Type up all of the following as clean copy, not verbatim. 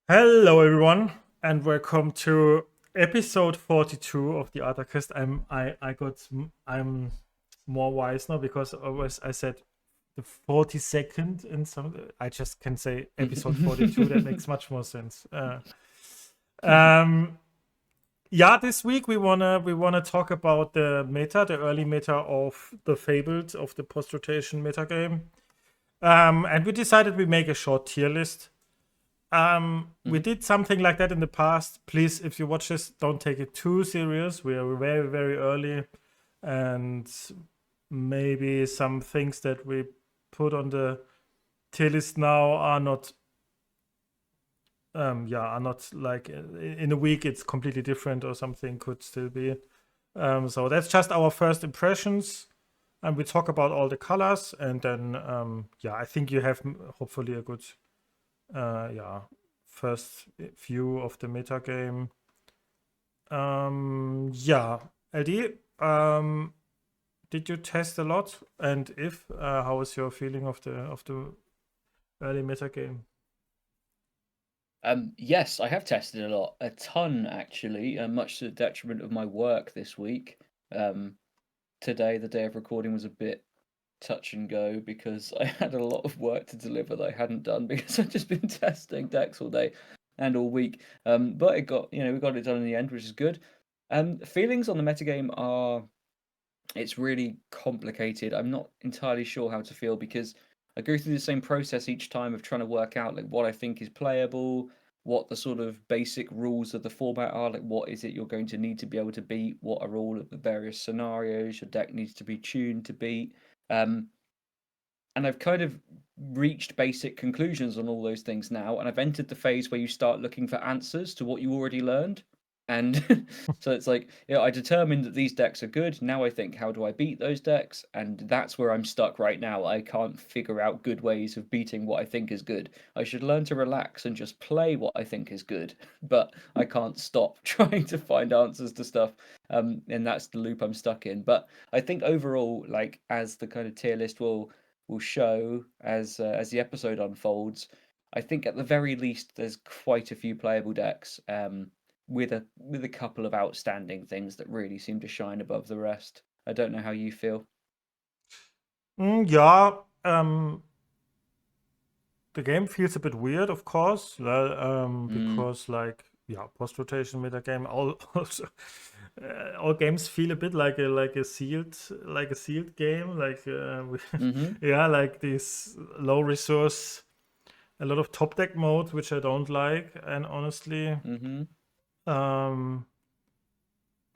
Hello, everyone, and welcome to episode 42 of the ArtaCast. I'm more wise now because always I said the 42nd and some. I just can say episode 42. That makes much more sense. Um, yeah, this week we wanna talk about the meta, the early meta of the Fabled of the post rotation meta game. And we decided we make a short tier list. We did something like that in the past. Please, if you watch this, don't take it too serious. We are very, very early, and maybe some things that we put on the tier list now are not, are not like in a week it's completely different or something could still be. So that's just our first impressions, and we talk about all the colors, and then I think you have hopefully a good first view of the meta game. LD, did you test a lot? And if how is your feeling of the early meta game? Yes, I have tested a lot, a ton actually, much to the detriment of my work this week. Today, the day of recording, was a bit touch and go because I had a lot of work to deliver that I hadn't done because I've just been testing decks all day and all week. But we got it done in the end, which is good. Feelings on the metagame are, it's really complicated. I'm not entirely sure how to feel because I go through the same process each time of trying to work out like what I think is playable, what the sort of basic rules of the format are, like what is it you're going to need to be able to beat, what are all of the various scenarios your deck needs to be tuned to beat. Um, and I've kind of reached basic conclusions on all those things now, and I've entered the phase where you start looking for answers to what you already learned. And so it's like, I determined that these decks are good. Now I think, how do I beat those decks? And that's where I'm stuck right now. I can't figure out good ways of beating what I think is good. I should learn to relax and just play what I think is good, but I can't stop trying to find answers to stuff. And that's the loop I'm stuck in. But I think overall, like as the kind of tier list will show as the episode unfolds, I think at the very least there's quite a few playable decks. With a couple of outstanding things that really seem to shine above the rest. I don't know how you feel. Yeah, the game feels a bit weird, of course, Mm, because post rotation meta game all games feel a bit like a sealed game, mm-hmm, like this low resource, a lot of top deck mode, which I don't like, and honestly, mm-hmm. um,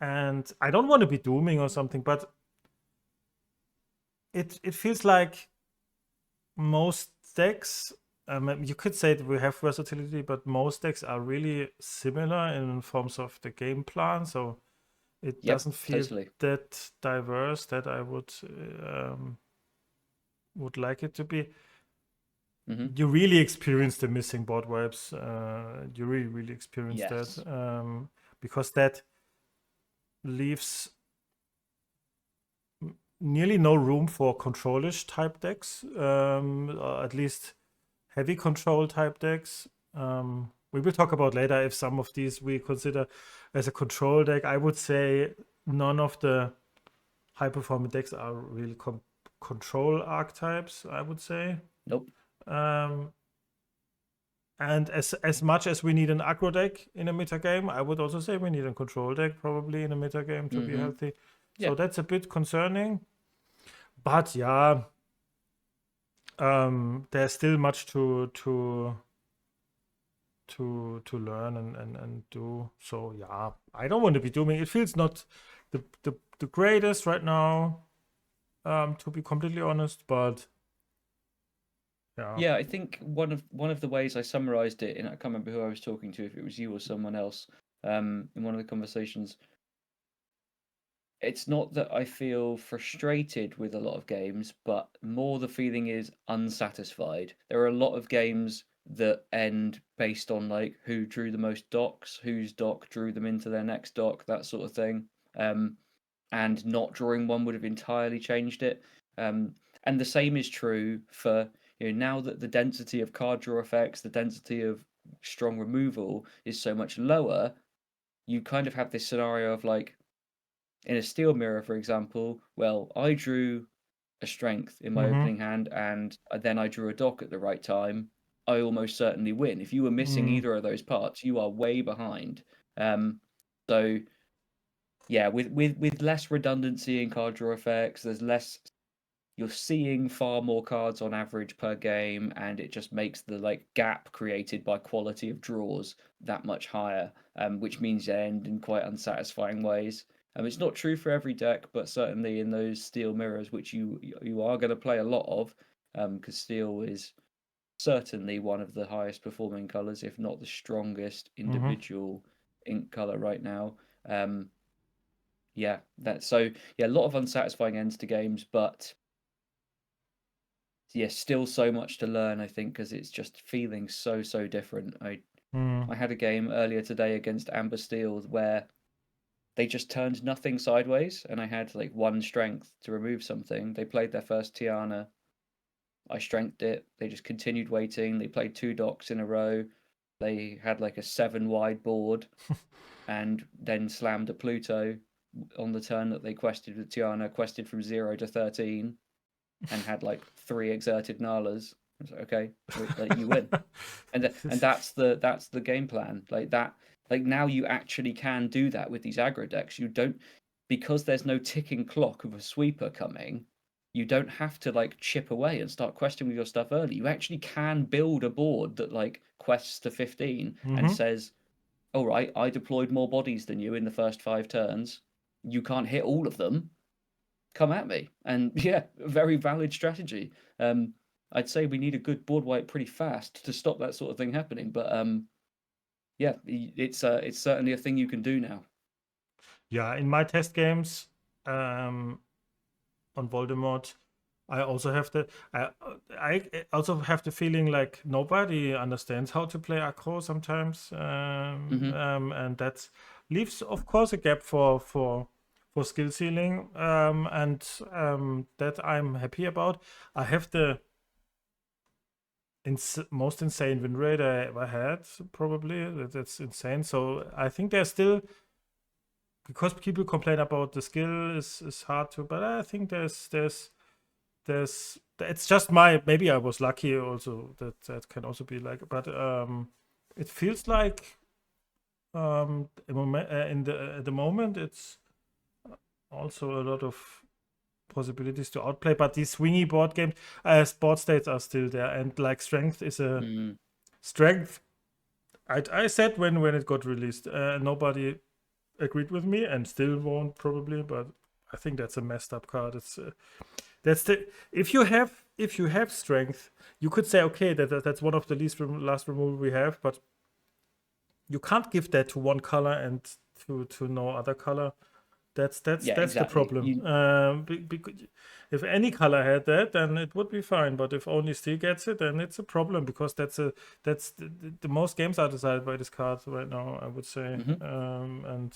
and I don't want to be dooming or something, but it feels like most decks. You could say that we have versatility, but most decks are really similar in forms of the game plan. So it Yep, doesn't feel totally. that diverse that I would like it to be. Mm-hmm. You really experience the missing board wipes. You really experience that, Yes. because that leaves nearly no room for controlish type decks, or at least heavy control type decks. We will talk about later if some of these we consider as a control deck. I would say none of the high performing decks are really control archetypes, I would say. Nope. Um, and as much as we need an aggro deck in a meta game, I would also say we need a control deck probably in a meta game to be Mm-hmm. healthy. Yeah. So that's a bit concerning. But yeah, there's still much to learn and do. So yeah, I don't want to be dooming. It feels not the greatest right now, to be completely honest. But yeah, Yeah, I think one of the ways I summarized it, and I can't remember who I was talking to, if it was you or someone else, in one of the conversations. It's not that I feel frustrated with a lot of games, but more the feeling is unsatisfied. There are a lot of games that end based on like who drew the most docks, whose dock drew them into their next dock, that sort of thing. Um, and not drawing one would have entirely changed it. And the same is true for now that the density of card draw effects, the density of strong removal is so much lower, you kind of have this scenario of like, in a steel mirror, for example, well, I drew a strength in my opening hand, and then I drew a dock at the right time, I almost certainly win. If you were missing either of those parts, you are way behind. So yeah, with less redundancy in card draw effects, there's less. You're seeing far more cards on average per game, and it just makes the like gap created by quality of draws that much higher, which means they end in quite unsatisfying ways. It's not true for every deck, but certainly in those steel mirrors, which you are going to play a lot of, because steel is certainly one of the highest performing colors, if not the strongest individual ink color right now. Yeah, that's so yeah, a lot of unsatisfying ends to games, but yeah, still so much to learn, I think, because it's just feeling so different. I had a game earlier today against Amber Steel where they just turned nothing sideways, and I had like one strength to remove something. They played their first Tiana. I strengthed it. They just continued waiting. They played 2 docks in a row. They had like a 7 wide board, and then slammed a Pluto on the turn that they quested with Tiana. Quested from 0 to 13. And had like 3 exerted Nalas. I was like, okay, like you win, and that's the game plan. Like that, like now you actually can do that with these aggro decks. You don't, because there's no ticking clock of a sweeper coming. You don't have to like chip away and start questing with your stuff early. You actually can build a board that like quests to 15 and says, all right, I deployed more bodies than you in the first 5 turns. You can't hit all of them, come at me. And yeah, very valid strategy. I'd say we need a good board wipe pretty fast to stop that sort of thing happening. But yeah, it's certainly a thing you can do now. Yeah, in my test games on Voldemort, I also have I also have the feeling like nobody understands how to play aggro sometimes, and that leaves, of course, a gap for skill ceiling, and that I'm happy about. I have the most insane win rate I ever had, probably. That's insane. So I think there's still, because people complain about the skill is hard to, but I think there's it's just maybe I was lucky also, that can also be like, but it feels like at the moment it's also a lot of possibilities to outplay, but these swingy board games, board states are still there, and like strength is a strength. I said when it got released, nobody agreed with me, and still won't probably, but I think that's a messed up card. It's that's the if you have strength, you could say, okay, that's one of the last removal we have, but you can't give that to one color and to no other color. That's exactly. the problem. If any color had that, then it would be fine. But if only steel gets it, then it's a problem, because that's the most games are decided by this card right now, I would say. And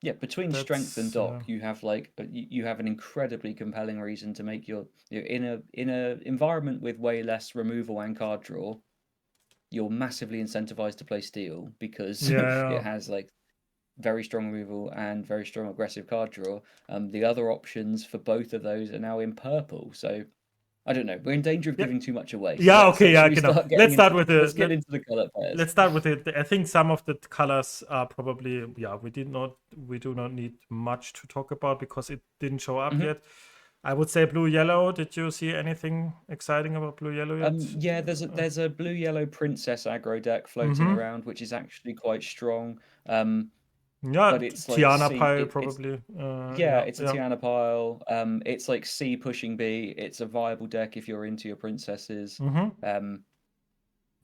yeah, between strength and dock, you have like you have an incredibly compelling reason to make your in a environment with way less removal and card draw. You're massively incentivized to play steel because it has like very strong removal and very strong aggressive card draw. The other options for both of those are now in purple. So I don't know. We're in danger of giving too much away. So yeah, okay, yeah, let's get into the color pairs. Let's start with it. I think some of the colors are probably, we do not need much to talk about because it didn't show up yet. I would say blue yellow. Did you see anything exciting about blue yellow yet? Yeah, there's a blue yellow princess aggro deck floating around, which is actually quite strong. Yeah, but it's like Tiana pile probably. It's a Tiana pile. It's like C pushing B. It's a viable deck if you're into your princesses.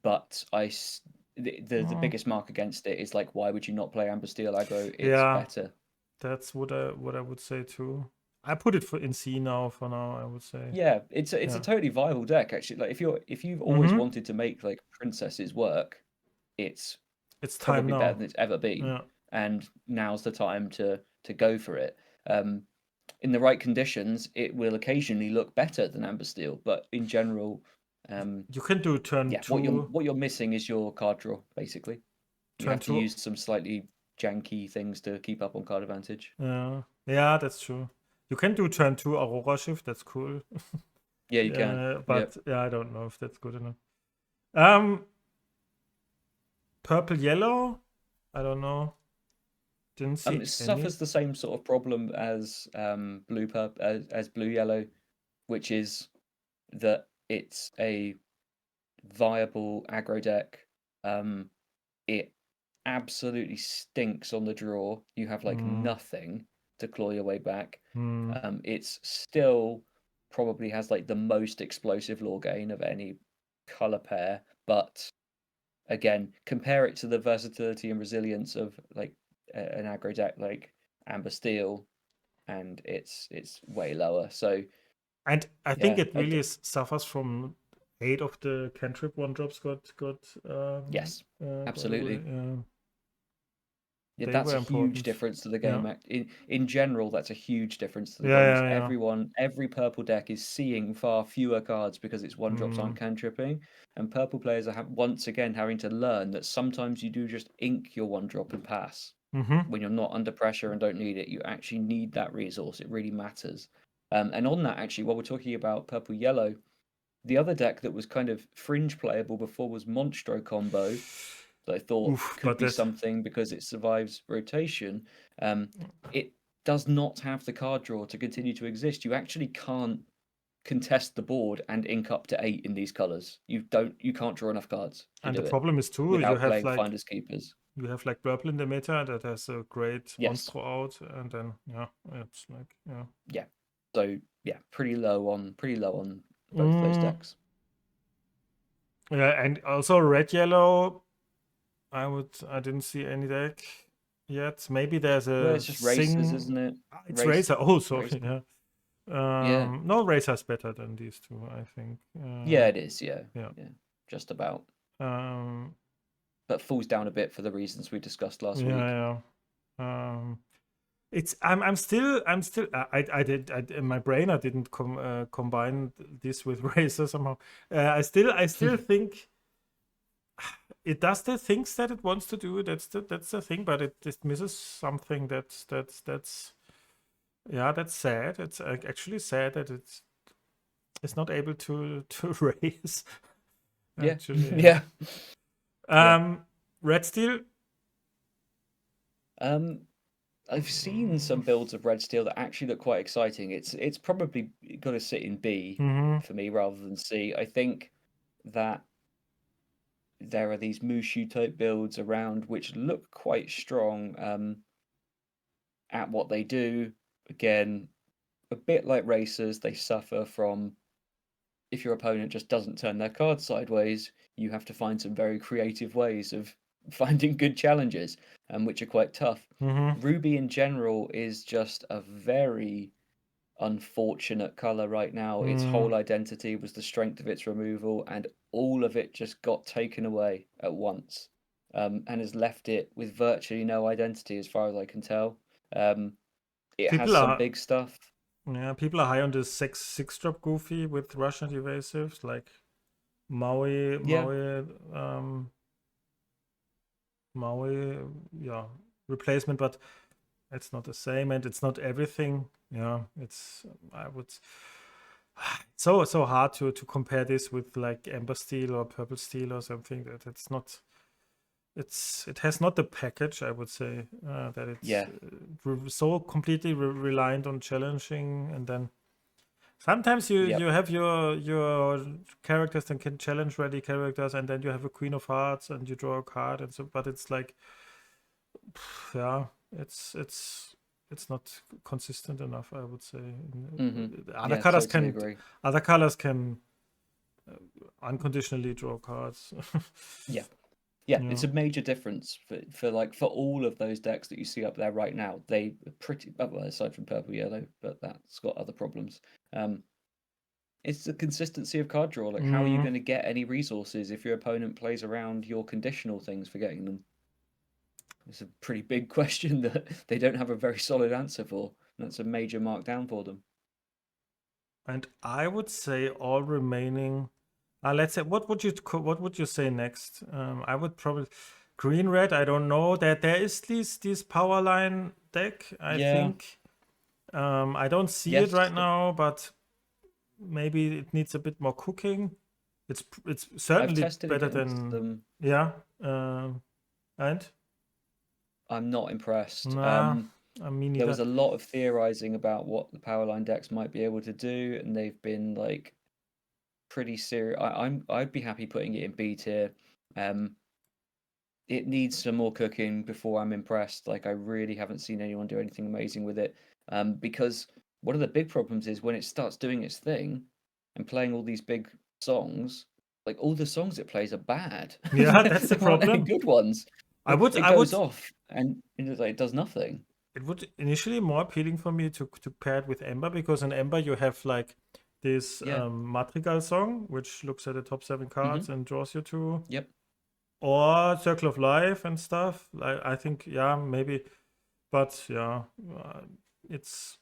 But the biggest mark against it is like, why would you not play Amber Steel aggro? It's better. That's what I would say too. I put it in C now for now, I would say. Yeah, it's a totally viable deck actually. Like if you've always wanted to make like princesses work, it's time probably now. better than it's ever been. And now's the time to go for it. in the right conditions, it will occasionally look better than amber steel. But in general, You can do turn yeah, two, what you're missing is your card draw. Basically, you turn have to two. use some slightly janky things to keep up on card advantage. Yeah, that's true. You can do turn two Aurora shift. That's cool. Yeah, you can. But yeah, I don't know if that's good enough. Purple yellow. I don't know. Didn't see It any. suffers the same sort of problem as as blue yellow, which is that it's a viable aggro deck. It absolutely stinks on the draw. You have like nothing to claw your way back. It's still probably has like the most explosive lore gain of any color pair, but again, compare it to the versatility and resilience of like an aggro deck like Amber Steel, and it's way lower. So And I think yeah, it really suffers from 8 of the cantrip one drops got yes, by the way. absolutely. Yeah, They that's were a huge important. difference to the Yeah. game. In general, that's a huge difference to the game. Is Yeah. every purple deck is seeing far fewer cards because its one drops aren't cantripping, and purple players are once again having to learn that sometimes you do just ink your one drop and pass when you're not under pressure and don't need it. You actually need that resource. It really matters. And on that, actually, while we're talking about purple yellow, the other deck that was kind of fringe playable before was Monstro combo that I thought Oof, could but be that something because it survives rotation. It does not have the card draw to continue to exist. You actually can't contest the board and ink up to 8 in these colors. You can't draw enough cards to and the do it problem is too, without playing Finders Keepers. you have like purple in the meta that has a great Yes. monstro out, and then it's like Yeah. So yeah, pretty low on both of those decks. Yeah, and also red yellow. I didn't see any deck yet. Maybe there's Well, a it's just races, sing. isn't it? It's Racer. Oh, sorry. Race. Yeah. Yeah. No, Racer's better than these two, I think. Yeah, it is. Yeah. Yeah. Just about. Um, But falls down a bit for the reasons we discussed last week. yeah. It's I did in my brain I didn't combine this with Racer somehow. I still think it does the things that it wants to do. That's the thing, but it just misses something. That's yeah, that's sad. It's actually sad that it's not able to raise. Yeah. Actually, Yeah. Red Steel. I've seen some builds of Red Steel that actually look quite exciting. It's probably got to sit in B for me rather than C. I think that there are these Mushu type builds around which look quite strong at what they do. Again, a bit like racers, they suffer from if your opponent just doesn't turn their cards sideways, you have to find some very creative ways of finding good challenges, which are quite tough. Ruby in general is just a very unfortunate color right now. Its whole identity was the strength of its removal, and all of it just got taken away at once, and has left it with virtually no identity, as far as I can tell. It has some big stuff. Yeah, people are high on the six drop Goofy with Russian evasives like Maui, yeah, replacement, but it's not the same and it's not everything. Yeah, it's so hard to compare this with like Amber Steel or Purple Steel or something. That it's not. It has not the package, I would say, that it's so completely reliant on challenging, and then sometimes you have your characters that can challenge ready characters, and then you have a Queen of Hearts and you draw a card, and so. But it's like, yeah, it's not consistent enough, I would say. Other colors totally agree. Other colors can unconditionally draw cards. Yeah, it's a major difference for all of those decks that you see up there right now. They are pretty well, aside from purple yellow, but that's got other problems. It's the consistency of card draw. Like, how are you going to get any resources if your opponent plays around your conditional things for getting them? It's a pretty big question that they don't have a very solid answer for. That's a major markdown for them. And I would say all remaining. Let's say what would you say next? I would probably green red. I don't know that there is this power line deck. I think I don't see it right now, but maybe it needs a bit more cooking. It's certainly better than them. Yeah. And I'm not impressed. Nah, I mean, there was a lot of theorizing about what the power line decks might be able to do, and they've been like pretty serious. I'd be happy putting it in B tier. It needs some more cooking before I'm impressed. Like I really haven't seen anyone do anything amazing with it. Because one of the big problems is when it starts doing its thing and playing all these big songs, like all the songs it plays are bad. Yeah, that's the problem. Good ones. It goes off and it does nothing. It would initially more appealing for me to pair it with Ember, because in Ember you have like this Madrigal song, which looks at the top 7 cards and draws you to. Yep. Or Circle of Life and stuff. I think, maybe. But it's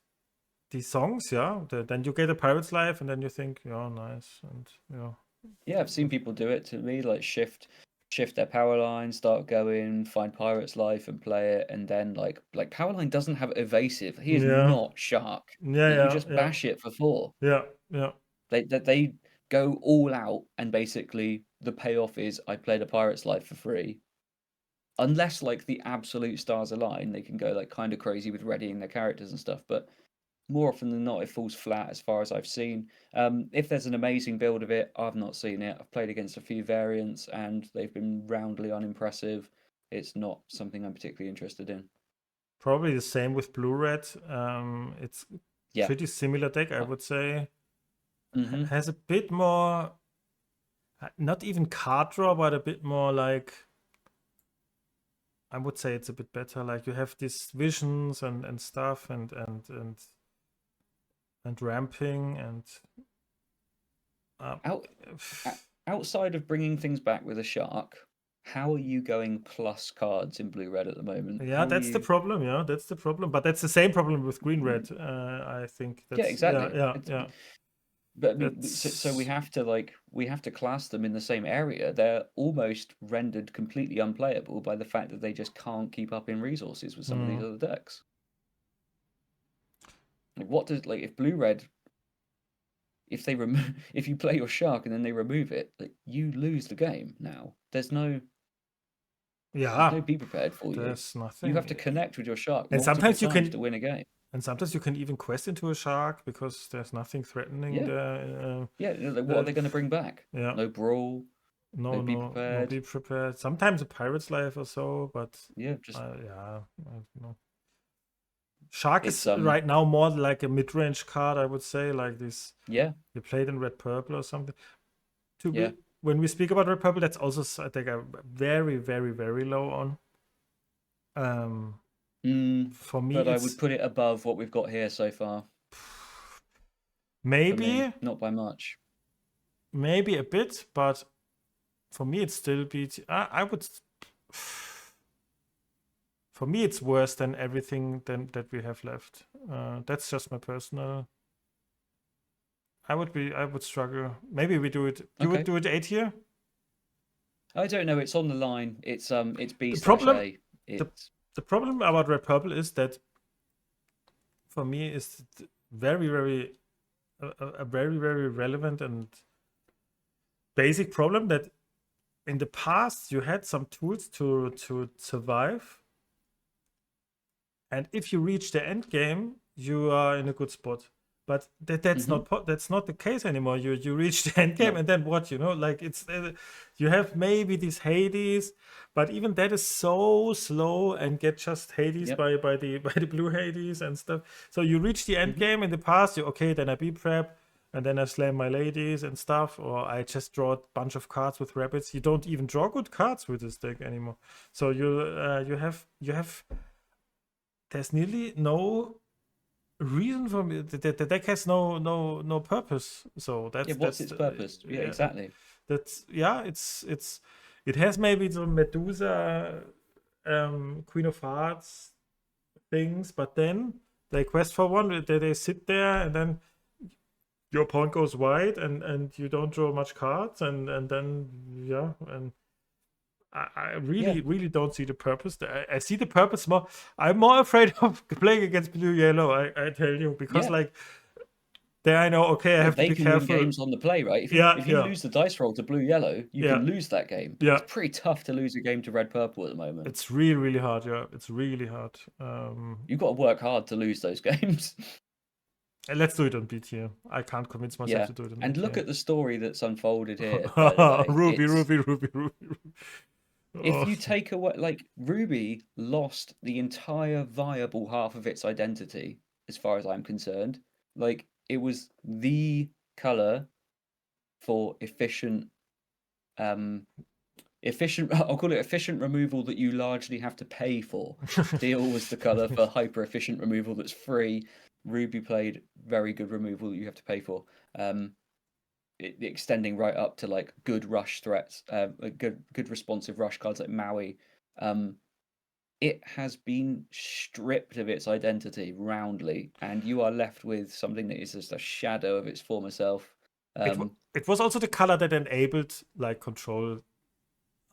these songs, then you get a Pirate's Life, and then you think, nice, and Yeah, I've seen people do it to me, like shift their power line, start going, find Pirate's Life and play it, and then like power line doesn't have evasive. He is not Shark. You just bash it for 4. Yeah. They go all out, and basically the payoff is I played a Pirate's Life for free. Unless like the absolute stars align, they can go like kind of crazy with readying their characters and stuff, but more often than not, it falls flat as far as I've seen. If there's an amazing build of it, I've not seen it. I've played against a few variants, and they've been roundly unimpressive. It's not something I'm particularly interested in. Probably the same with blue-red. It's pretty similar deck, I would say. Has a bit more, not even card draw, but a bit more like, I would say it's a bit better. Like you have these visions and stuff and ramping and outside of bringing things back with a Shark, how are you going plus cards in blue-red at the moment? That's the problem. That's the problem. But that's the same problem with green-red. I think. Exactly. Yeah. But I mean, so we have to class them in the same area. They're almost rendered completely unplayable by the fact that they just can't keep up in resources with some of these other decks. Like, what does if blue-red, if you play your Shark and then they remove it, like you lose the game now. There's no be prepared for you. There's nothing. You have to connect with your Shark, and sometimes you can to win a game. And sometimes you can even quest into a Shark because there's nothing threatening. What are they going to bring back? No brawl. No, be prepared. Sometimes a Pirate's Life or so, but I don't know. Shark is right now more like a mid-range card, I would say, like this. Yeah. You played in red purple or something. When we speak about red purple, that's also I think I'm very, very, very low on. For me, but I would put it above what we've got here so far. Maybe not by much. Maybe a bit, but for me, it's still beat. I would. For me, it's worse than everything that we have left. That's just my personal. I would struggle. Maybe we do it. You would do it 8 here. I don't know. It's on the line. It's B. The problem. The problem about red purple is that for me is very, very a very, very relevant and basic problem that in the past you had some tools to survive, and if you reach the end game, you are in a good spot. But that's not the case anymore. You reach the end game, and then what? Like it's you have maybe this Hades, but even that is so slow and get just Hades by the blue Hades and stuff. So you reach the end game in the past. Then I be prep, and then I slam my ladies and stuff, or I just draw a bunch of cards with rabbits. You don't even draw good cards with this deck anymore. So you have there's nearly no reason for me. The deck has no purpose. So what's its purpose? Exactly. It has maybe the Medusa, Queen of Hearts things, but then They quest for one. They sit there, and then your pawn goes wide, and you don't draw much cards, and then yeah, and I Yeah, really don't see the purpose. I see the purpose more. I'm more afraid of playing against blue yellow. I tell you, because yeah. like there I know, okay, I Well, have to they be can win careful. games on the play, right? Yeah, If you yeah, lose the dice roll to blue yellow, you yeah, can lose that game. yeah. It's pretty tough to lose a game to red purple at the moment. It's really hard. Yeah, it's really hard. You've got to work hard to lose those games. And let's do it on BTR. I can't convince myself Yeah, to do it on and look BTR. at the story that's unfolded here. By the way, Ruby, it's Ruby, Ruby, Ruby. if Oh. you take away like Ruby lost the entire viable half of its identity, as far as I'm concerned. Like it was the color for um efficient I'll call it efficient removal that you largely have to pay for. Steel was the color for hyper efficient removal that's free. Ruby played very good removal that you have to pay for. Extending right up to like good rush threats, good responsive rush cards like Maui. Um, it has been stripped of its identity roundly, and you are left with something that is just a shadow of its former self. It was also the color that enabled like control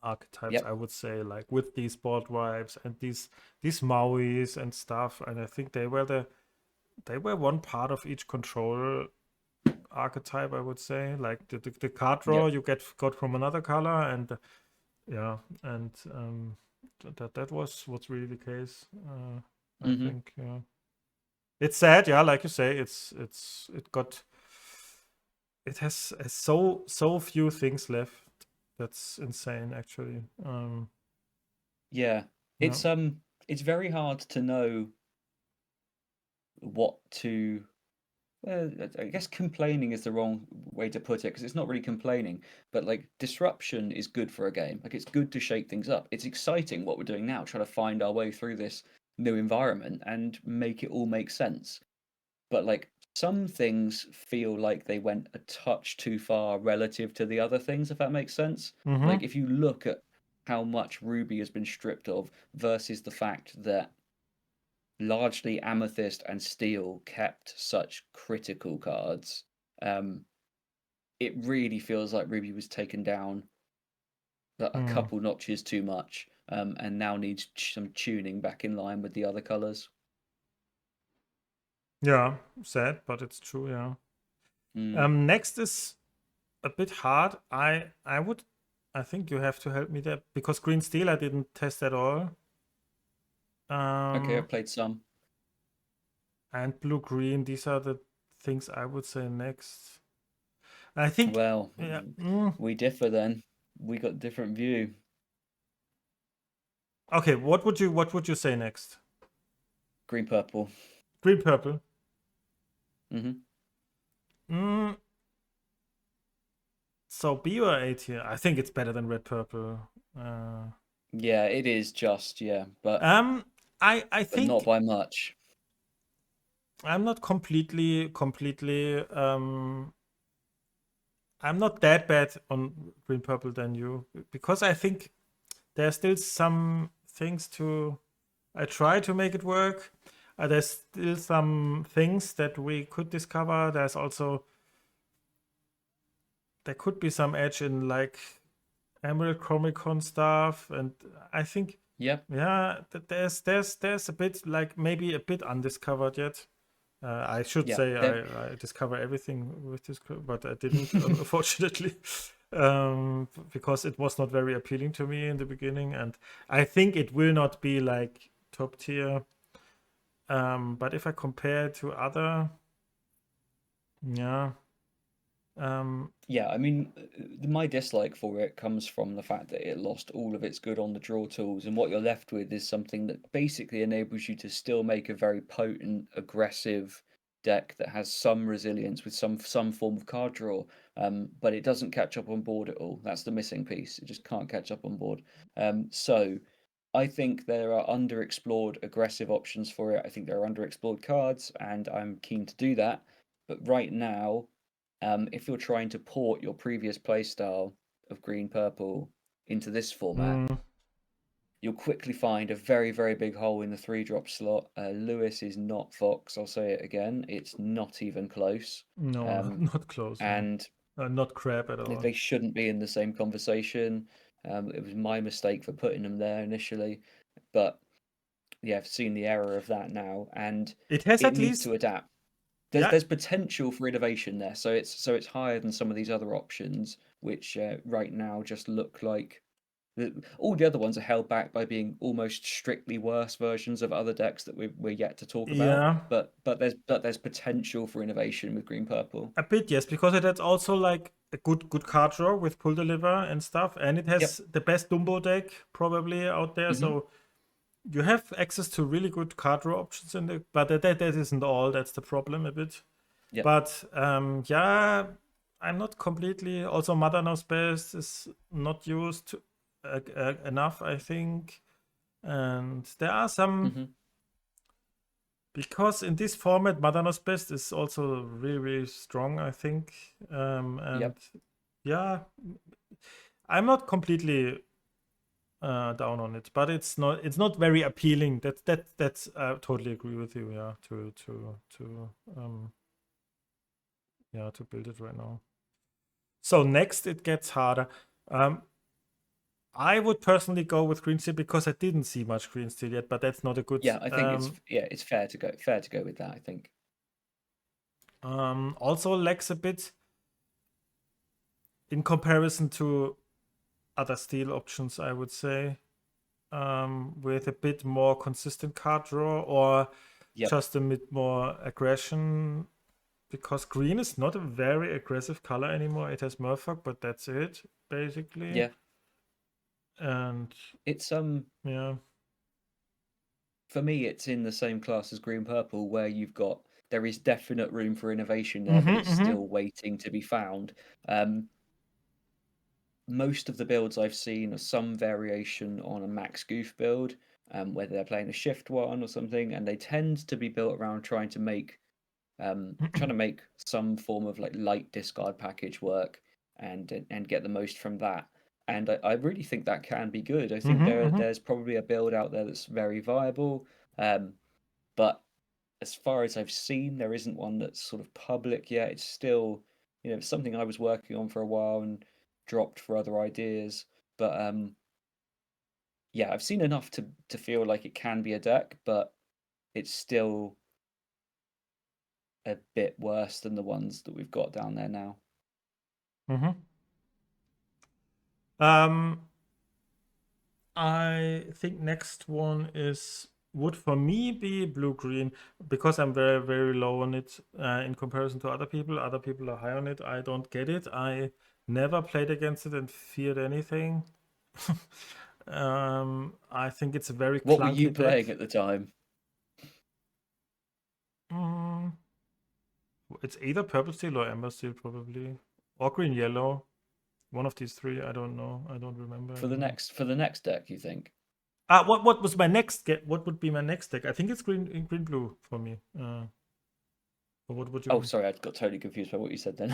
archetypes, Yep. I would say, like with these board wipes and these Mauis and stuff. And I think they were one part of each control archetype, I would say. Like the card draw Yep. you got from another color, and yeah, and that was what's really the case. I Mm-hmm. think it's sad, yeah, like you say, it has so few things left. That's insane, actually. Yeah. Yeah. It's very hard to know what to. Well, I guess complaining is the wrong way to put it because it's not really complaining, but like disruption is good for a game. Like it's good to shake things up. It's exciting what we're doing now, trying to find our way through this new environment and make it all make sense. But like some things feel like they went a touch too far relative to the other things, if that makes sense. Mm-hmm. Like if you look at how much Ruby has been stripped of versus the fact that largely Amethyst and Steel kept such critical cards. Um, it really feels like Ruby was taken down a Mm. couple notches too much, and now needs some tuning back in line with the other colors. Yeah, sad, but it's true. Yeah. Mm. Next is a bit hard. I think you have to help me there because green steel I didn't test at all. Okay, I Um, played some. and blue green. These are the things I would say next. I think. Well, Yeah. we differ then. We got different view. Okay. What would you say next? Green purple. Green purple. Mm-hmm. Mm, so B or A tier? I think it's better than red purple. Uh, Yeah, it is just yeah, um, I but not think by much. I'm not I'm not that bad on green purple than you because I think there's still some things to. I try to make it work. There's still some things that we could discover. There could be some edge in like Emerald Chromicon stuff, and I think Yep. yeah, there's a bit like maybe a bit undiscovered yet. I should Yeah. say There. I discover everything with this, but I didn't, unfortunately, because it was not very appealing to me in the beginning, and I think it will not be like top tier. But if I compare to other, yeah, Yeah, I mean, my dislike for it comes from the fact that it lost all of its good on the draw tools, and what you're left with is something that basically enables you to still make a very potent, aggressive deck that has some resilience with some form of card draw, but it doesn't catch up on board at all. That's the missing piece. It just can't catch up on board. So I think there are underexplored aggressive options for it. I think there are underexplored cards, and I'm keen to do that. But right now, if you're trying to port your previous playstyle of green purple into this format, mm, you'll quickly find a very, very big hole in the 3-drop slot. Lewis is not Fox. I'll say it again. It's not even close. No, not close. And not crap at all. they shouldn't be in the same conversation. It was my mistake for putting them there initially, but yeah, I've seen the error of that now, and It has it at needs least, to adapt. yeah, There's potential for innovation there, so it's higher than some of these other options, which right now just look like all the other ones are held back by being almost strictly worse versions of other decks that we're yet to talk about. yeah, But there's potential for innovation with green purple. a bit, yes, because it has also like a good card draw with pull deliver and stuff, and it Yep. has the best Dumbo deck probably out there. Hmm. So you have access to really good card draw options in the, but that isn't all. That's the problem a bit. Yep. But yeah, I'm not completely. Also, Mother Knows Best is not used enough, I think, and there are some. Hmm. Because in this format, Mother Knows Best is also really, really strong, I think. And Yep. yeah, I'm not completely down on it, but it's not very appealing. That's I totally agree with you. Yeah, to build it right now. So next it gets harder. I would personally go with green steel because I didn't see much green steel yet, but that's not a good. Yeah, I think it's fair to go with that, I think. Also lacks a bit in comparison to other steel options, I would say, with a bit more consistent card draw or Yep. just a bit more aggression. Because green is not a very aggressive color anymore. It has Murphy, but that's it basically. Yeah. And It's yeah. For me, it's in the same class as green purple, where there is definite room for innovation there, but it's still waiting to be found. Most of the builds I've seen are some variation on a max goof build, whether they're playing a shift one or something, and they tend to be built around trying to make some form of like light discard package work and get the most from that. And I really think that can be good. I think there's probably a build out there that's very viable, but as far as I've seen, there isn't one that's sort of public yet. It's still, something I was working on for a while and dropped for other ideas. But yeah, I've seen enough to feel like it can be a deck, but it's still a bit worse than the ones that we've got down there now. I think next one would for me be blue green because I'm very, very low on it in comparison to other people. Other people are high on it. I don't get it. I never played against it and feared anything. I think it's a very What were clunky you deck. playing at the time? It's either purple steel or amber steel, probably, or green yellow. One of these three. I don't know. I don't remember. For the next deck, you think? What was my next get? What would be my next deck? I think it's green blue for me. Or what would you? Oh, sorry, I got totally confused by what you said then.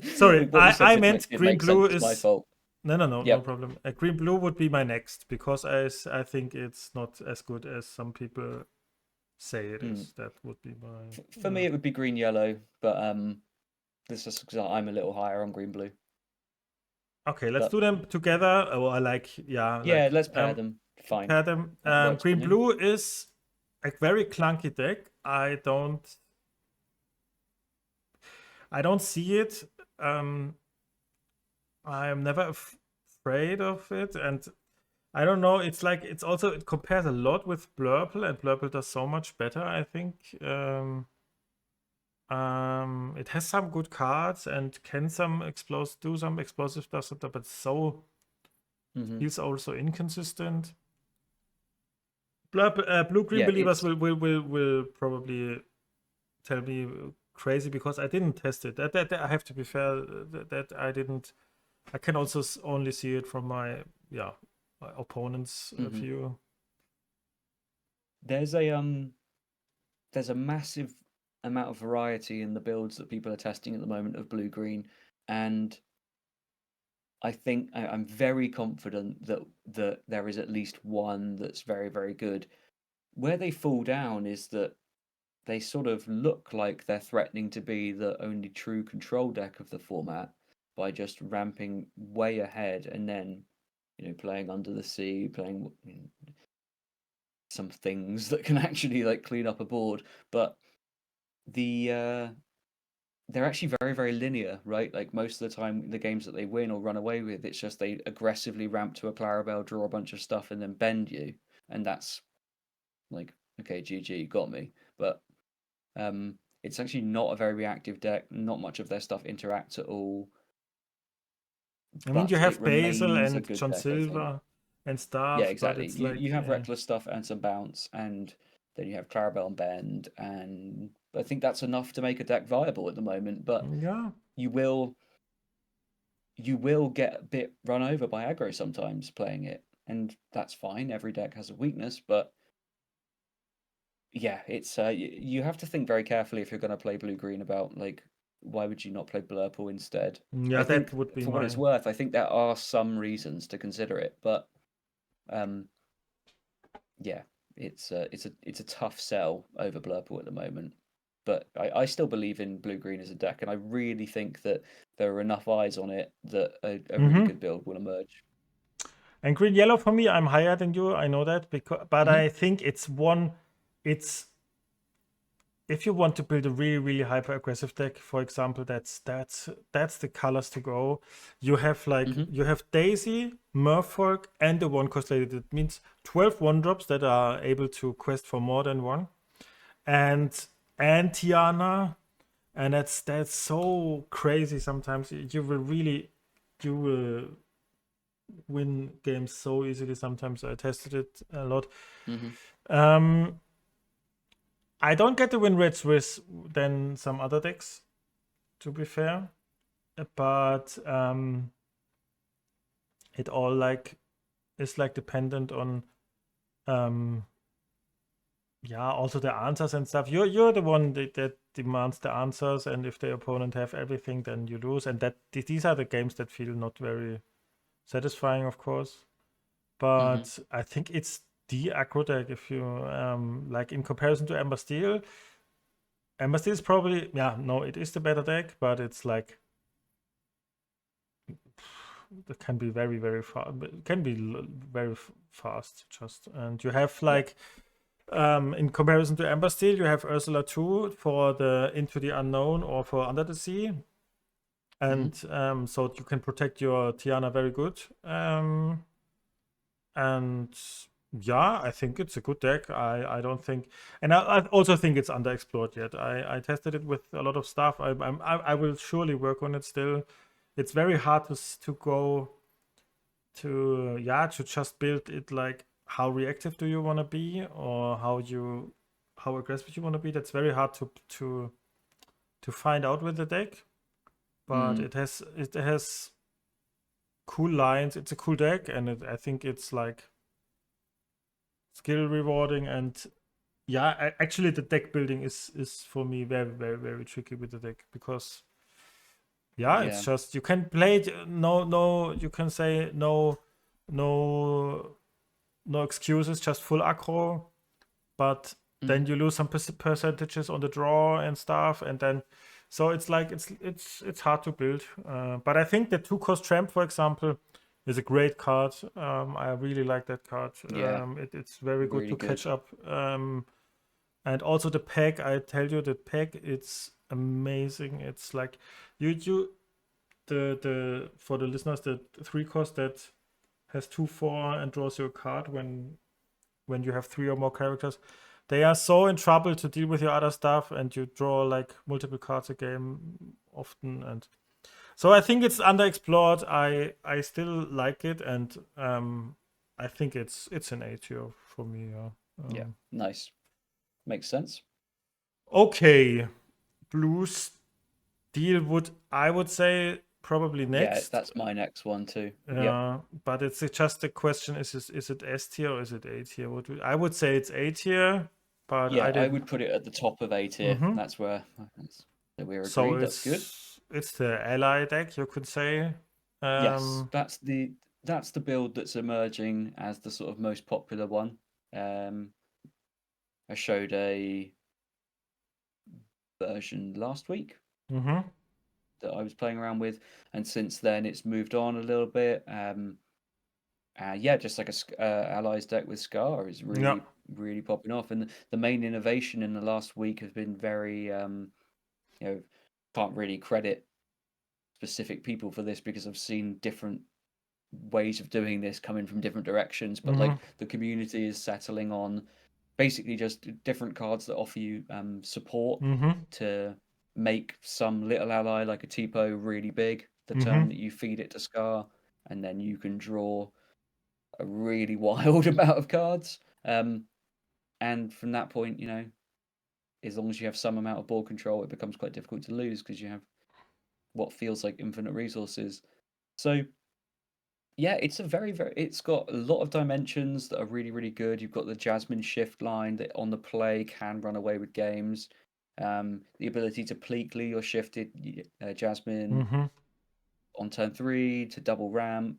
Sorry, What you said I did meant did green make blue sense. is My fault. no Yep. problem. Green blue would be my next because I think it's not as good as some people say it is. That would be my. For me, it would be green yellow, but this is because I'm a little higher on green blue. Okay, let's do them together. Oh, Yeah, let's pair them. Fine. Pair them. Green blue is a very clunky deck. I don't see it. I'm never afraid of it, and I don't know. It's like it compares a lot with Blurple, and Blurple does so much better. I think. It has some good cards and can do some explosive stuff, but feels also inconsistent. Blue green believers will probably tell me crazy because I didn't test it. That I have to be fair. That I didn't. I can also only see it from my opponent's view. There's a massive amount of variety in the builds that people are testing at the moment of blue green, and I think I'm very confident that that there is at least one that's very, very good. Where they fall down is that they sort of look like they're threatening to be the only true control deck of the format by just ramping way ahead and then, playing Under the Sea, playing some things that can actually like clean up a board, but the they're actually very, very linear, right? Like most of the time, the games that they win or run away with, it's just they aggressively ramp to a Clarabelle, draw a bunch of stuff, and then bend you, and that's like, okay, GG, you got me. But it's actually not a very reactive deck. Not much of their stuff interacts at all. I mean, you But it have Basil remains a and good John deck, I think. Silver and Yeah, stuff, but exactly. it's You like, have reckless stuff and some bounce, and then you have Clarabelle and Bend, and I think that's enough to make a deck viable at the moment. But yeah. you will get a bit run over by aggro sometimes playing it, and that's fine. Every deck has a weakness, but yeah, it's you have to think very carefully if you're going to play blue green about like why would you not play Blurple instead? Yeah, I that think would be for what it's my. worth, I think there are some reasons to consider it, but um, yeah, it's a tough sell over Blurple at the moment. But I still believe in blue green as a deck, and I really think that there are enough eyes on it that a really Mm-hmm. good build will emerge. And green yellow for me, I'm higher than you. I know that, but Hmm. I think it's one. It's if you want to build a really, really hyper aggressive deck, for example, that's the colors to go. You have Hmm. you have Daisy, Merfolk, and the one cost lady. That means 12 one-drops that are able to quest for more than one. And Tiana, and that's so crazy sometimes. You will win games so easily. Sometimes I tested it a lot. Hmm. Um I don't get the win rates with than some other decks, to be fair. But it all is like dependent on um yeah, also the answers and stuff. You're the one that demands the answers, and if the opponent have everything, then you lose. And these are the games that feel not very satisfying, of course. Hmm. But I think it's the aggro deck if you like in comparison to Ember Steel. Ember Steel is probably it is the better deck, but it's like it can be very, very fast. It can be very fast, just. And you have like in comparison to Ember Steel, you have Ursula 2 for the Into the Unknown or for Under the Sea, and so you can protect your Tiana very good. And yeah, I think it's a good deck. I don't think, and I also think it's underexplored yet. I tested it with a lot of stuff. I will surely work on it still. It's very hard to go to just build it like how reactive do you want to be or how aggressive you want to be. That's very hard to find out with the deck, but Mm. it has cool lines. It's a cool deck, and I think it's like skill rewarding. And yeah, actually the deck building is for me very, very, very tricky with the deck, because it's Yeah. just you can play it, no you can say no no excuses, just full aggro, but then Hmm. you lose some percentages on the draw and stuff, and then so it's like it's hard to build. But I think the 2-cost tramp, for example, is a great card. I really like that card. Yeah. It's very good Really to good. catch up. And also the pack, I tell you, the pack, it's amazing. It's like you the for the listeners, the 3-cost that has 2/4 and draws you a card when you have 3 or more characters, they are so in trouble to deal with your other stuff, and you draw like multiple cards a game often. And so I think it's underexplored. I still like it, and I think it's an A tier for me. Yeah. Nice. Makes sense. Okay, Blue Steel I would say probably Yeah, next. that's my next one too. Yep. But it's just a question: is it S tier or is it A tier? I would say it's A tier, but Yeah, I I did. would put it at the top of A tier. Mm-hmm. So we're So agreed. That's good. it's the ally deck, you could say. Yes, Um, that's that's the build that's emerging as the sort of most popular one. I showed a version last week Mm-hmm. that I was playing around with, and since then it's moved on a little bit. Yeah, just like allies deck with Scar is Yeah. really popping off, and the main innovation in the last week has been very you know, can't really credit specific people for this because I've seen different ways of doing this coming from different directions, but Mm-hmm. like the community is settling on basically just different cards that offer you support Mm-hmm. to make some little ally like a Tipo really big the turn Mm-hmm. that you feed it to Scar, and then you can draw a really wild amount of cards. And from that point, as long as you have some amount of board control, it becomes quite difficult to lose because you have what feels like infinite resources. So yeah, it's a it's got a lot of dimensions that are really good. You've got the Jasmine shift line that on the play can run away with games. The ability to pleekly your shifted Jasmine Mm-hmm. on turn 3 to double ramp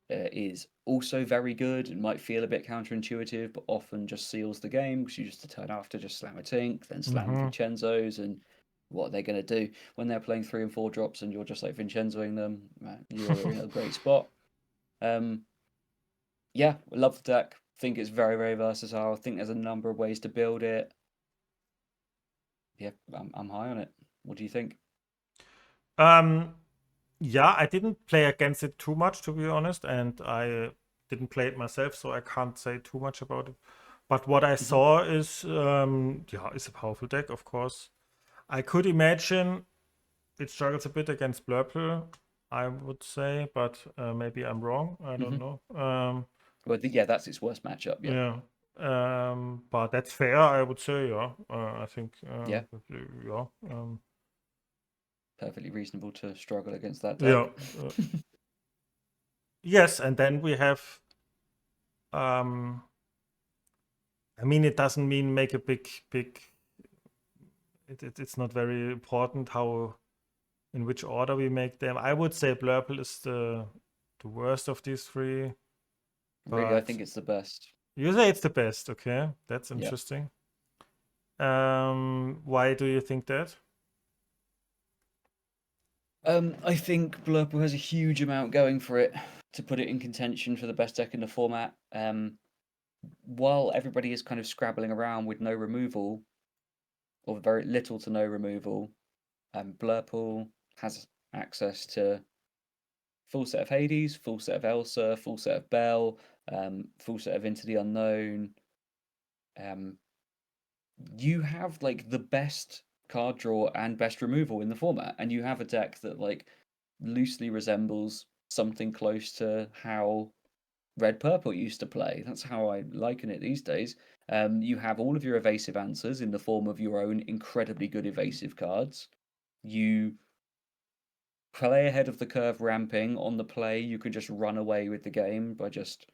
is also very good. It might feel a bit counterintuitive, but often just seals the game because you just a turn after just slam a Tink, then slam Mm-hmm. Vincenzo's, and what are they going to do when they're playing 3 and 4 drops and you're just like Vincenzoing them? You're in a great spot. Um, yeah, I love the deck. Think it's very versatile. I think there's a number of ways to build it. Yeah, I'm high on it. What do you think? Um, yeah, I didn't play against it too much, to be honest, and I didn't play it myself, so I can't say too much about it. But what I Mhm. saw is, yeah, it's a powerful deck, of course. I could imagine it struggles a bit against Blurple, I would say, but maybe I'm wrong. I don't Mhm. know. Well, yeah, that's its worst matchup. Yeah. Yeah. But that's fair, I would say. Yeah. I think. Yeah. Yeah. Perfectly reasonable to struggle against that Yeah. deck. Yes, and then we have. I mean, it doesn't mean make a big. It's not very important how in which order we make them. I would say Blurple is the worst of these three, Really, I but think it's the best. you say it's the best. Okay, that's Yeah. interesting. Why do you think that? I think Blurple has a huge amount going for it to put it in contention for the best deck in the format. While everybody is kind of scrabbling around with no removal, or very little to no removal, Blurple has access to full set of Hades, full set of Elsa, full set of Bell, full set of Into the Unknown. Um, you have like the best card draw and best removal in the format, and you have a deck that like loosely resembles something close to how Red Purple used to play. That's how I liken it these days. You have all of your evasive answers in the form of your own incredibly good evasive cards. You play ahead of the curve ramping on the play. You can just run away with the game by just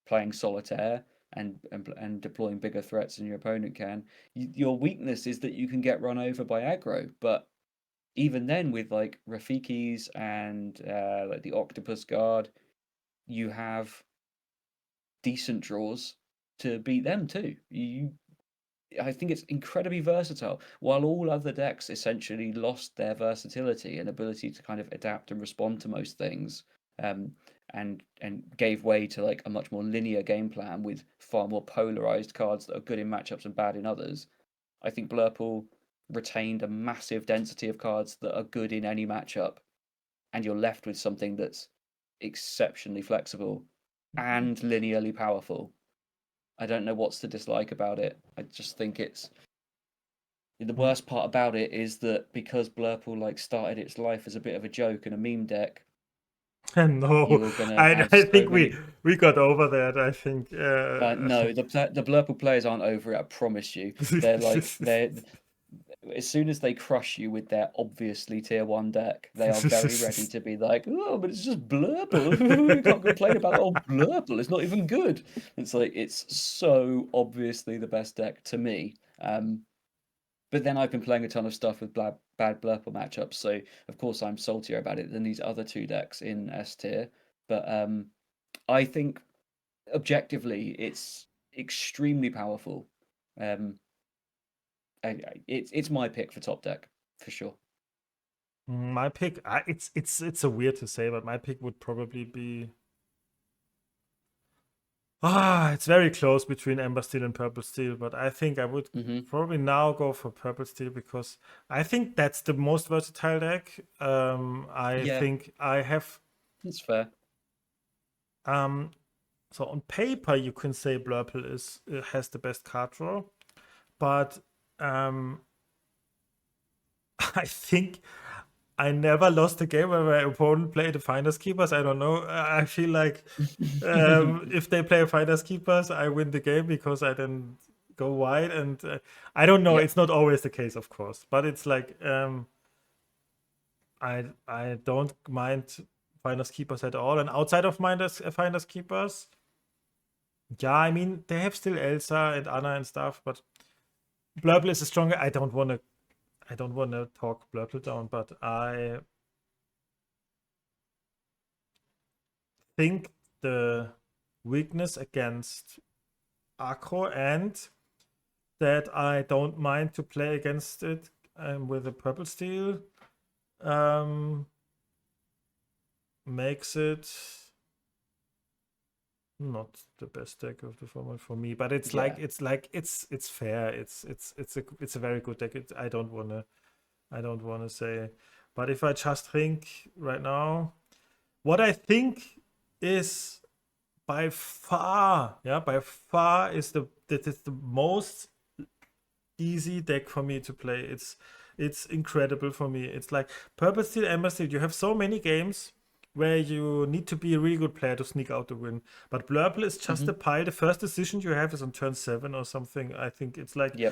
playing solitaire and deploying bigger threats than your opponent can. Your weakness is that you can get run over by aggro, but even then, with like Rafiki's and like the Octopus Guard, you have decent draws to beat them too. I think it's incredibly versatile. While all other decks essentially lost their versatility and ability to kind of adapt and respond to most things, um, and gave way to like a much more linear game plan with far more polarized cards that are good in matchups and bad in others. I think Blurple retained a massive density of cards that are good in any matchup, and you're left with something that's exceptionally flexible and linearly powerful. I don't know what's to dislike about it. I just think it's the Hmm. worst part about it is that because Blurple like started its life as a bit of a joke and a meme deck, No, you're gonna I have I so think many. we got over that. I think. No, the Blurple players aren't over it. I promise you. They're like they're as soon as they crush you with their obviously tier 1 deck, they are very ready to be like, oh, but it's just Blurple. You can't complain about old Blurple. It's not even good. It's like it's so obviously the best deck to me. But then I've been playing a ton of stuff with bad Blurple matchups, so of course I'm saltier about it than these other two decks in S tier. But I think objectively it's extremely powerful. It's my pick for top deck for sure. My pick, it's so weird to say, but my pick would probably be. It's very close between Ember Steel and Purple Steel, but I think I would probably now go for Purple Steel because I think that's the most versatile deck. I think I have. That's fair. So on paper, you can say Blurple has the best card draw, but I think I never lost a game where my opponent played the Finders Keepers. I don't know. I feel like if they play Finders Keepers, I win the game because I then go wide. And I don't know. Yep. It's not always the case, of course, but it's like I don't mind Finders Keepers at all. And outside of Finders Keepers, yeah, I mean they have still Elsa and Anna and stuff, but Blurple is a stronger. I don't want to talk Blurple down, but I think the weakness against aggro and that I don't mind to play against it with a Purple Steel makes it not the best deck of the format for me, but it's fair. It's a very good deck. I don't wanna say, but if I just think right now, what I think is by far is the most easy deck for me to play. It's incredible for me. It's like Purple Steel, Ember Steel. You have so many games where you need to be a really good player to sneak out the win. But Blurple is just a pile. The first decision you have is on turn 7 or something. I think it's like you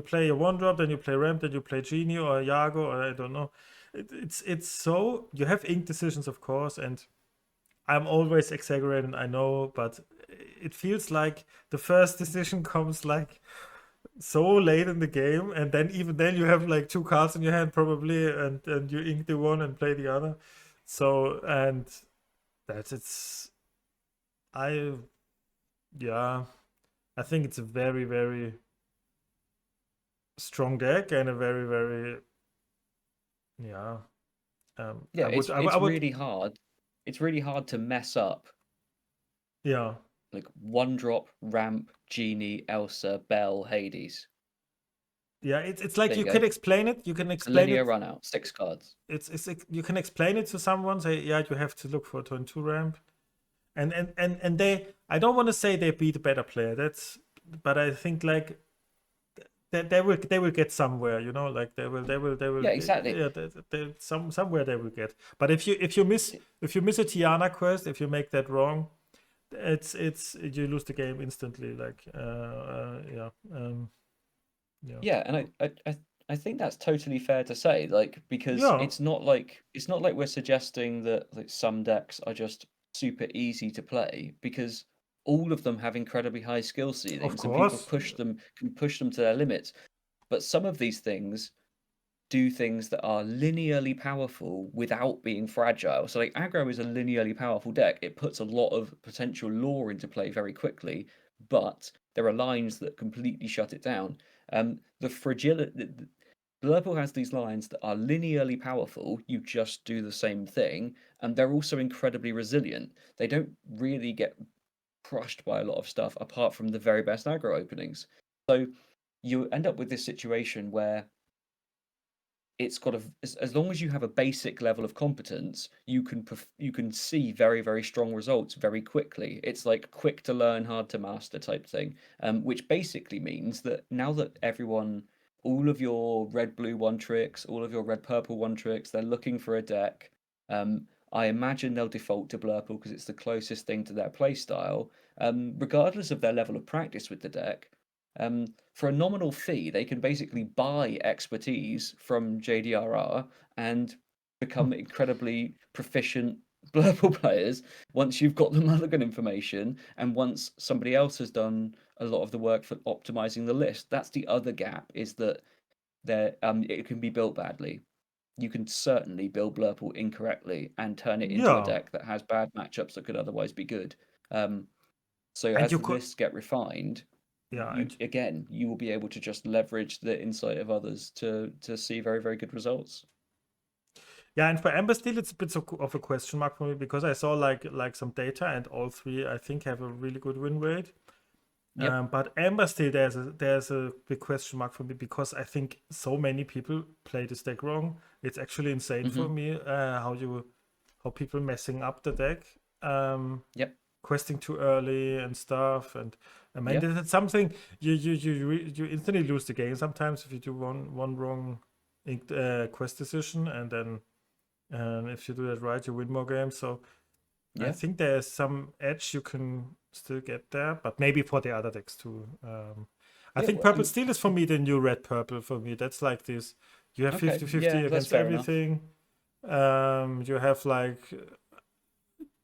play a 1-drop, then you play Ramp, then you play Genie or Yago, or I don't know. It's so you have ink decisions, of course, and I'm always exaggerating, I know, but it feels like the first decision comes like so late in the game, and then even then you have like 2 cards in your hand probably, and you ink the one and play the other. So and that's I think it's a very, very strong deck and a very, very really hard. It's really hard to mess up. Yeah. Like 1-drop, Ramp, Genie, Elsa, Belle, Hades. Yeah, it's like you could explain it. You can explain linear it. Run out, 6 cards. It's you can explain it to someone. Say, yeah, you have to look for a turn 2 ramp, and they. I don't want to say they beat a better player. But I think like they will get somewhere. You know, like they will. Yeah, exactly. Yeah, somewhere they will get. But if you miss a Tiana quest, if you make that wrong, it's you lose the game instantly. Like Yeah, and I think that's totally fair to say, like, because it's not like we're suggesting that like some decks are just super easy to play, because all of them have incredibly high skill ceilings and people can push them to their limits. But some of these things do things that are linearly powerful without being fragile. So like aggro is a linearly powerful deck. It puts a lot of potential lore into play very quickly, but there are lines that completely shut it down. The fragility. Blurple has these lines that are linearly powerful. You just do the same thing, and they're also incredibly resilient. They don't really get crushed by a lot of stuff apart from the very best aggro openings. So you end up with this situation where it's got as long as you have a basic level of competence, you can see very, very strong results very quickly. It's like quick to learn, hard to master type thing, which basically means that now that all of your red blue one tricks, all of your red purple one tricks, they're looking for a deck. I imagine they'll default to Blurple because it's the closest thing to their playstyle. Regardless of their level of practice with the deck, for a nominal fee, they can basically buy expertise from JDRR and become incredibly proficient Blurple players once you've got the mulligan information and once somebody else has done a lot of the work for optimizing the list. That's the other gap, is that it can be built badly. you can certainly build Blurple incorrectly and turn it into a Yeah, deck that has bad matchups that could otherwise be good. So and as you the could, lists get refined, yeah, you will be able to just leverage the insight of others to see very, very good results. yeah, and for Amber Steel, it's a bit of a question mark for me because I saw like some data, and all three I think have a really good win rate. Yep. But Amber Steel, there's a big question mark for me because I think so many people play this deck wrong. It's actually insane for Mm-hmm. me how people messing up the deck. Yep. Questing too early and stuff, and I mean Yeah. that's something you instantly lose the game sometimes if you do one wrong quest decision, and then if you do that right, you win more games. So I Yeah. think there's some edge you can still get there, but maybe for the other decks too. I Yeah. think Well, purple steel is for me the new red purple for me. That's like this. You have okay. 50-50 Yeah, that's against fair enough. everything. You have like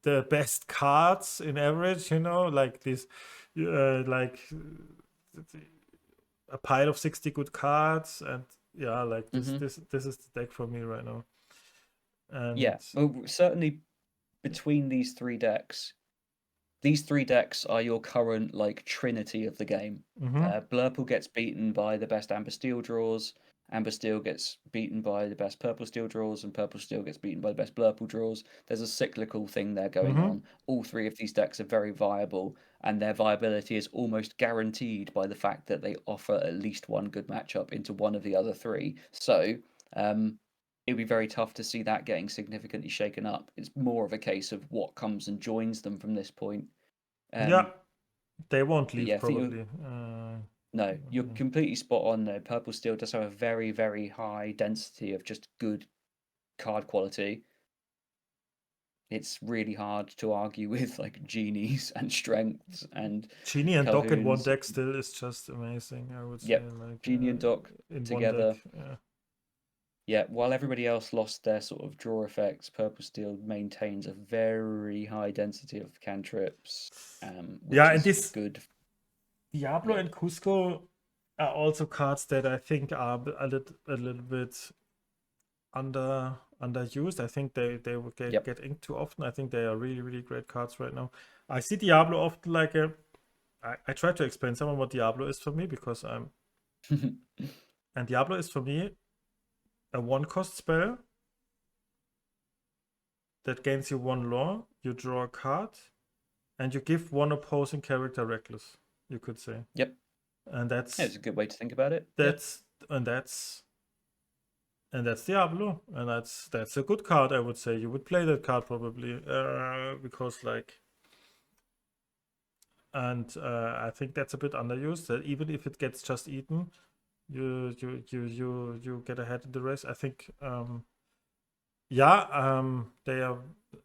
the best cards in average, like this, like a pile of 60 good cards, and yeah, like this Mm-hmm. this this is the deck for me right now. And Yeah. Well, certainly between these three decks are your current like trinity of the game. mhm, Blurple gets beaten by the best Amber Steel draws. Amber Steel gets beaten by the best Purple Steel draws, and Purple Steel gets beaten by the best Blurple draws. There's a cyclical thing there going mhm, on. All three of these decks are very viable, and their viability is almost guaranteed by the fact that they offer at least one good matchup into one of the other three. So, it'd be very tough to see that getting significantly shaken up. It's more of a case of what comes and joins them from this point. yeah, Um, they won't but leave yeah, I think probably. no, you're completely spot on there. Purple Steel does have a very, very high density of just good card quality. It's really hard to argue with like genies and strengths and Genie and Doc in one Calhoun's. deck still is just amazing, I would say. Yep, Like Genie and Doc in one deck, together. yeah. Yeah, while everybody else lost their sort of draw effects, Purple Steel maintains a very high density of cantrips, Yeah, which and is this good. Diablo Yeah, and Cusco are also cards that I think are a little bit underused. I think they will yep. get inked too often. I think they are really, really great cards right now. I see Diablo often like a. I try to explain someone what Diablo is for me because I'm. And Diablo is for me a one-cost spell that gains you one lore. You draw a card, and you give one opposing character reckless. You could say, Yep. and Yeah, it's a good way to think about it. Yeah. that's and that's and that's Diablo, and that's a good card. I would say you would play that card probably because like, and I think that's a bit underused. That even if it gets just eaten, you get ahead in the race. I think yeah, they are.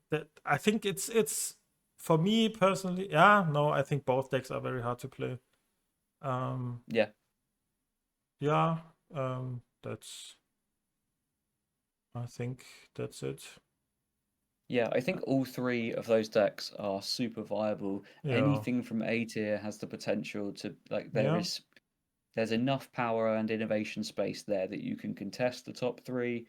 That I think it's for me personally. Yeah, no, I think both decks are very hard to play. Um, Yeah. yeah, that's. I think that's it. Yeah, I think all three of those decks are super viable. Yeah, Anything from A tier has the potential to like yeah. there's enough power and innovation space there that you can contest the top three.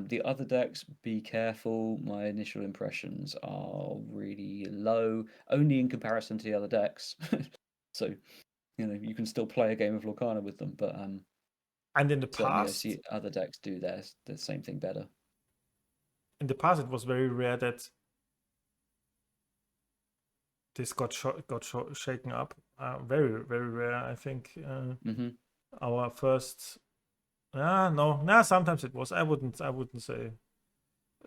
The other decks, be careful. My initial impressions are really low, only in comparison to the other decks. So, you can still play a game of Lorcana with them, but And certainly I see other decks do the same thing better. in the past, it was very rare that this got shaken up. Very very rare. I think Hmm. our first. No, nah. Sometimes it was. I wouldn't say.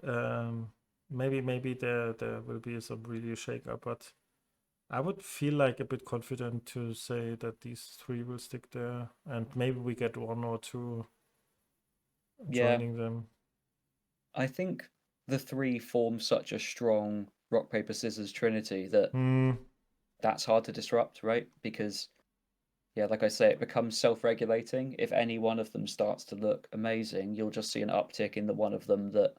Um, maybe there will be some really shake up, but I would feel like a bit confident to say that these three will stick there, and maybe we get one or two Yeah, joining them. I think the three form such a strong rock, paper, scissors trinity that Hmm. that's hard to disrupt, right? Because, yeah, like I say, it becomes self-regulating. If any one of them starts to look amazing, you'll just see an uptick in the one of them that.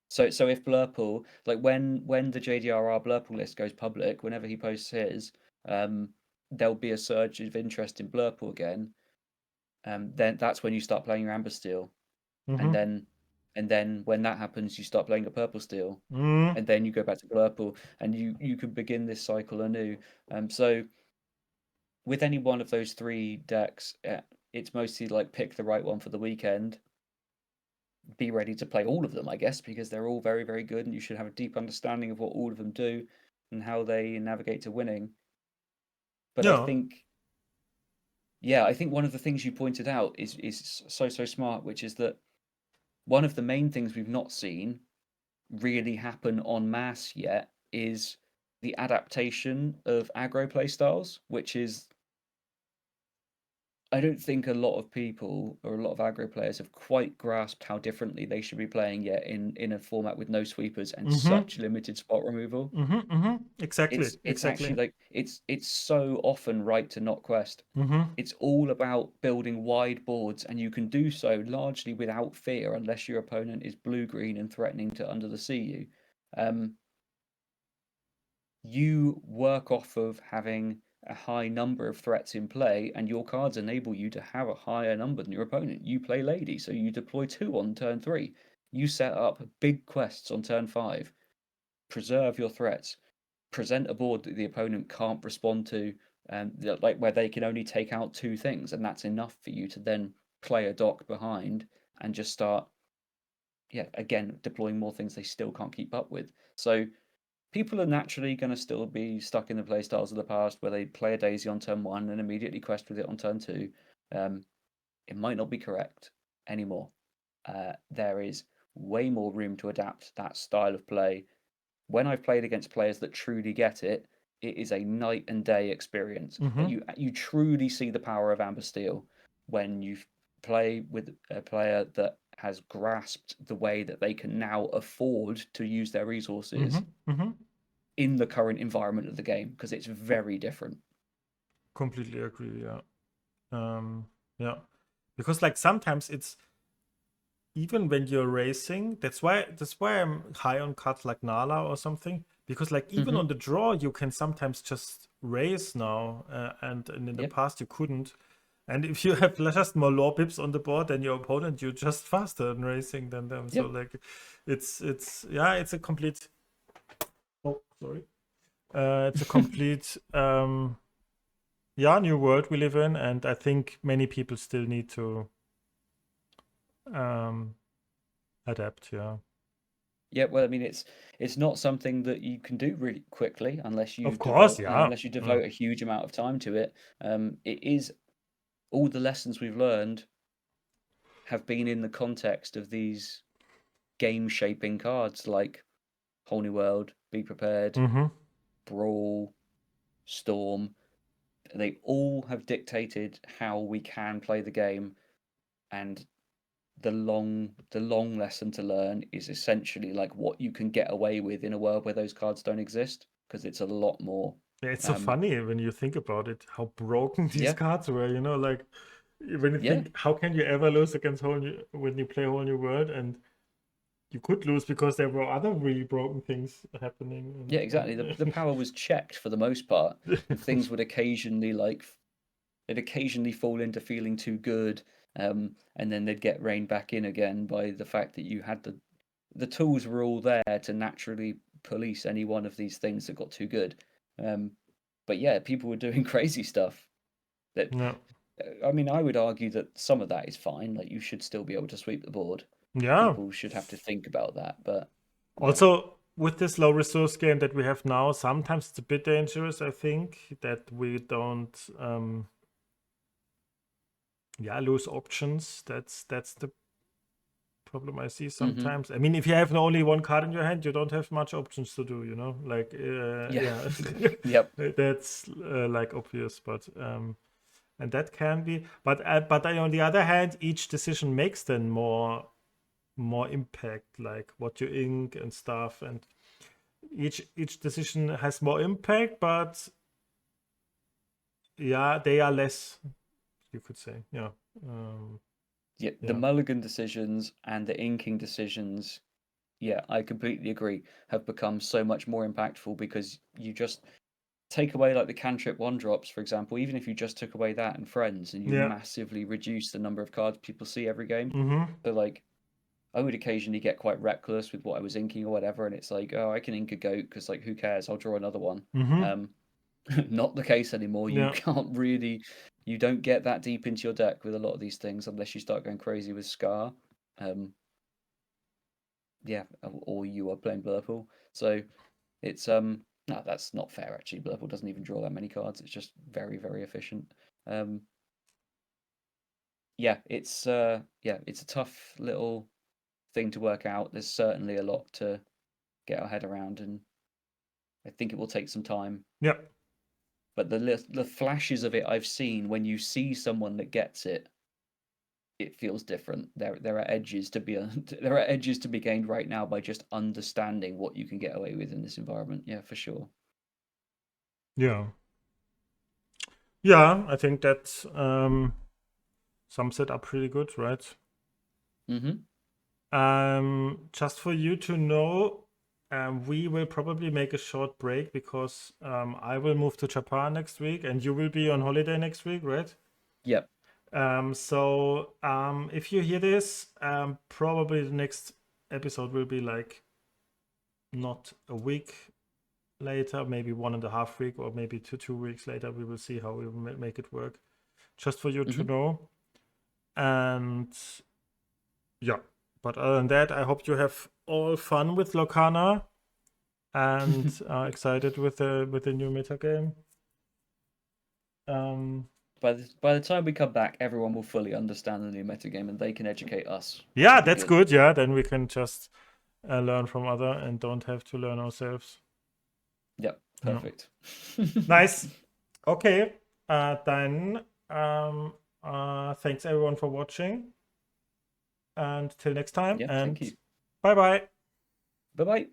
So if Blurple, like when the JDRR Blurple list goes public, whenever he posts his, there'll be a surge of interest in Blurple again. Then that's when you start playing your Amber Steel. and Mm-hmm. then when that happens, you start playing a purple steel, Mm-hmm. and then you go back to purple, and you can begin this cycle anew. So with any one of those three decks, it's mostly like pick the right one for the weekend. Be ready to play all of them, I guess, because they're all very, very good, and you should have a deep understanding of what all of them do and how they navigate to winning. But I Yeah. think, yeah, I think one of the things you pointed out is so smart, which is that one of the main things we've not seen really happen en masse yet is the adaptation of aggro playstyles, which is I don't think a lot of people or a lot of aggro players have quite grasped how differently they should be playing yet in a format with no sweepers and Mm-hmm. such limited spot removal. Mm-hmm. Mm-hmm. Exactly. It's actually Exactly. like it's so often right to not quest. Mm-hmm. It's all about building wide boards, and you can do so largely without fear unless your opponent is blue green and threatening to under the sea you. Um, you work off of having a high number of threats in play, and your cards enable you to have a higher number than your opponent. You play Lady, so you deploy 2 on turn 3. You set up big quests on turn 5. Preserve your threats. Present a board that the opponent can't respond to, like where they can only take out 2 things, and that's enough for you to then play a dock behind and just start, yeah, again, deploying more things they still can't keep up with. So people are naturally going to still be stuck in the playstyles of the past where they play a Daisy on turn 1 and immediately quest with it on turn 2. It might not be correct anymore. There is way more room to adapt that style of play. When I've played against players that truly get it, it is a night and day experience. Like Mm-hmm. you truly see the power of Amber Steel when you play with a player that has grasped the way that they can now afford to use their resources Mm-hmm. Mm-hmm. in the current environment of the game, because it's very different. Completely agree. Yeah. Yeah. Because like sometimes it's even when you're racing, that's why I'm high on cards like Nala or something. Because like even Hmm. on the draw, you can sometimes just race now, and in the Yep. past you couldn't. And if you have just more law pips on the board than your opponent, you're just faster in racing than them. So Yep. like, it's yeah, it's a complete. Oh, sorry. It's a complete yeah, new world we live in, and I think many people still need to um adapt. Yeah, Yeah, well, I mean, it's not something that you can do really quickly unless you of course. Yeah. unless you Mm. devote a huge amount of time to it. It is all the lessons we've learned have been in the context of these game shaping cards like Whole New World, Be Prepared, Mm-hmm. Brawl, Storm. They all have dictated how we can play the game, and the long lesson to learn is essentially like what you can get away with in a world where those cards don't exist, because it's a lot more. Yeah, it's so um funny when you think about it, how broken these yeah, cards were. Like when you yeah, think, how can you ever lose against whole new when you play whole new world, and you could lose because there were other really broken things happening. yeah, exactly. The power was checked for the most part, and things would occasionally they'd occasionally fall into feeling too good, and then they'd get reined back in again by the fact that you had the tools were all there to naturally police any one of these things that got too good. um but yeah, people were doing crazy stuff that, Yeah, I mean, I would argue that some of that is fine. Like, you should still be able to sweep the board. yeah. People should have to think about that, but yeah. Also, with this low resource game that we have now, sometimes it's a bit dangerous. I think that we don't, yeah, lose options. That's the problem I see Hmm. sometimes. I mean, if you have only one card in your hand, you don't have much options to do. Like Yeah. yeah, Yep. that's like obvious, but and that can be. But on the other hand, each decision makes then more impact, like what you ink and stuff, and each decision has more impact, but yeah, they are less. You could say, yeah, um, Yeah, the yeah, mulligan decisions and the inking decisions, yeah, I completely agree, have become so much more impactful because you just take away like the cantrip one drops, for example. Even if you just took away that and friends, and you yeah. massively reduce the number of cards people see every game. Mm-hmm. So like I would occasionally get quite reckless with what I was inking or whatever, and it's like, oh, I can ink a goat because like who cares? I'll draw another one. Mm-hmm. Not the case anymore. You Yeah. can't really, you don't get that deep into your deck with a lot of these things unless you start going crazy with Scar. Yeah, or you are playing Blurple. So it's no, that's not fair actually. Blurple doesn't even draw that many cards. It's just very, very efficient. Yeah, it's a tough little thing to work out. There's certainly a lot to get our head around, and I think it will take some time. Yeah. But the flashes of it I've seen, when you see someone that gets it, it feels different. There are edges to be there are edges to be gained right now by just understanding what you can get away with in this environment. Yeah, for sure. Yeah. Yeah, I think that sums it up pretty good, right? Just for you to know, we will probably make a short break because I will move to Japan next week and you will be on holiday next week, right? Yep. So if you hear this, probably the next episode will be like not a week later, maybe 1.5 week, or maybe 2 weeks later. We will see how we will make it work. Just for you to know. And yeah, but other than that, I hope you have all fun with Lorcana and are excited with the new metagame. By the time we come back, everyone will fully understand the new metagame and they can educate us. Yeah, that's good. Yeah, then we can just learn from other and don't have to learn ourselves. Yep, perfect. Nice. Okay, then thanks everyone for watching. And till next time. Yeah, and thank you. bye-bye. Bye-bye.